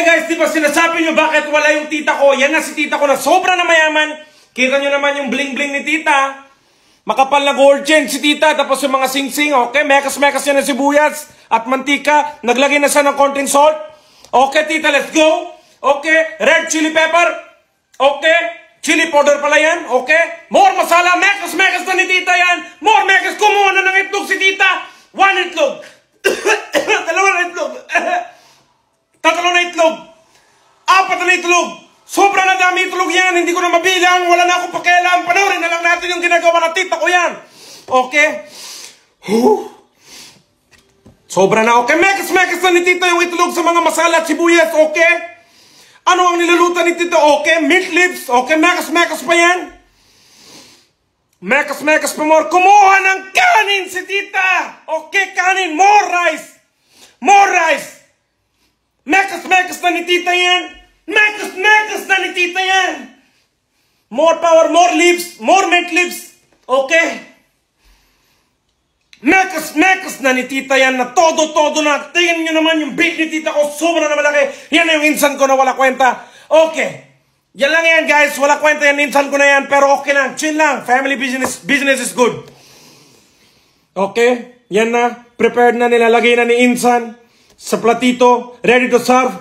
Okay guys, di ba sinasabi nyo bakit wala yung tita ko? Yan na si tita ko na sobra na mayaman. Kita nyo naman yung bling-bling ni tita. Makapal na gold chain si tita. Tapos yung mga sing-sing. Okay, mekas-mekas yan ng sibuyas at mantika. Naglagay na siya ng konting salt. Okay tita, let's go. Okay, red chili pepper. Okay, chili powder pala yan. Okay, more masala. Mekas-mekas na ni tita yan. More mekas. Kumuha na ng itlog si tita. 1 itlog. 2 itlog. 3 na itlog. 4 na itlog. Sobra na dami itlog yan. Hindi ko na mabilang. Wala na akong pakialam. Panoorin na lang natin yung ginagawa ng tita ko yan. Okay? Sobra na. Okay? Mekas-mekas na ni tita yung itlog sa mga masala at sibuyas. Okay? Ano ang niluluto ni tita? Okay? Mint leaves. Okay? Mekas-mekas pa yan. Mekas-mekas pa more. Kumuha ng kanin si tita. Okay? Kanin. More rice. More rice. Mekas-mekas na ni tita yan. Mekas-mekas na ni tita yan. More power, more leaves, more mint leaves. Okay? Mekas-mekas na ni tita yan na todo-todo na. Tingnan nyo naman yung bake ni tita ko. Sobra na malaki. Yan na yung insan ko na wala kwenta. Okay. Yan lang yan guys. Wala kwenta yan. Insan ko na yan. Pero okay lang. Chill lang. Family business. Business is good. Okay? Yan na. Prepared na. Nilalagay na ni insan sa platito, ready to serve.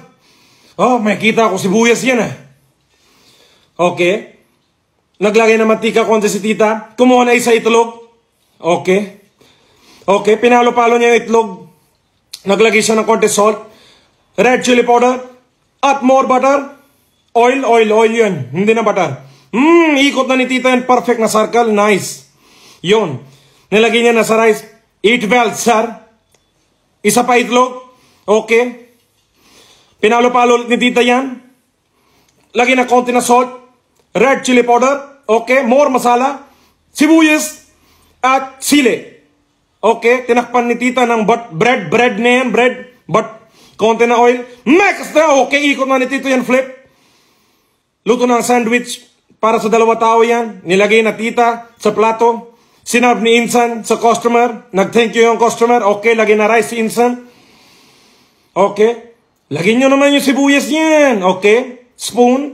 Oh, may kita ako sibuyas yan ah. Okay. Naglagay na mantika konti si tita. Kumuha na isa itlog. Okay. Okay, pinalo-palo niya yung itlog. Naglagay siya ng konti salt. Red chili powder. At more butter. Oil yun. Hindi na butter. Ikot na ni tita yan. Perfect na circle. Nice. Yun. Nilagay niya na sa rice. Eat well, sir. Isa pa itlog. Okay. Pinalo-palo ulit ni tita yan. Lagi na konti na salt. Red chili powder. Okay. More masala. Sibuyas. At sili. Okay. Tinakpan ni tita ng bread na yan. Konti na oil. Mekas na. Okay. Ikot na ni tita yan. Flip. Luto ng sandwich. Para sa 2 tao yan. Nilagay na tita sa plato. Sinarb ni insan sa customer. Nag-thank you yung customer. Okay. Lagay na rice si insan. Okay. Lagyan nyo naman yung sibuyas yan. Okay. Spoon.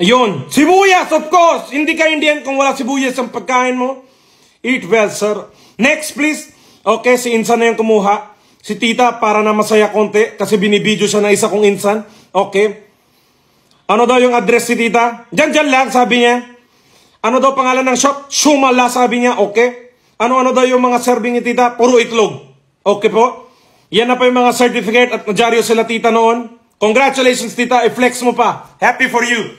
Ayun. Sibuyas, of course. Hindi ka Indian kung wala sibuyas ang pagkain mo. Eat well, sir. Next, please. Okay, si insan na yung kumuha. Si tita, para na masaya konti. Kasi binibidyo siya na isa kong insan. Okay. Ano daw yung address si tita? Diyan lang, sabi niya. Ano daw pangalan ng shop? Shumala, sabi niya. Okay. Ano daw yung mga serving ni tita? Puro itlog. Okay po. Yan na pa yung mga certificate at nadyaryo sila tita noon. Congratulations tita, i-flex mo pa. Happy for you.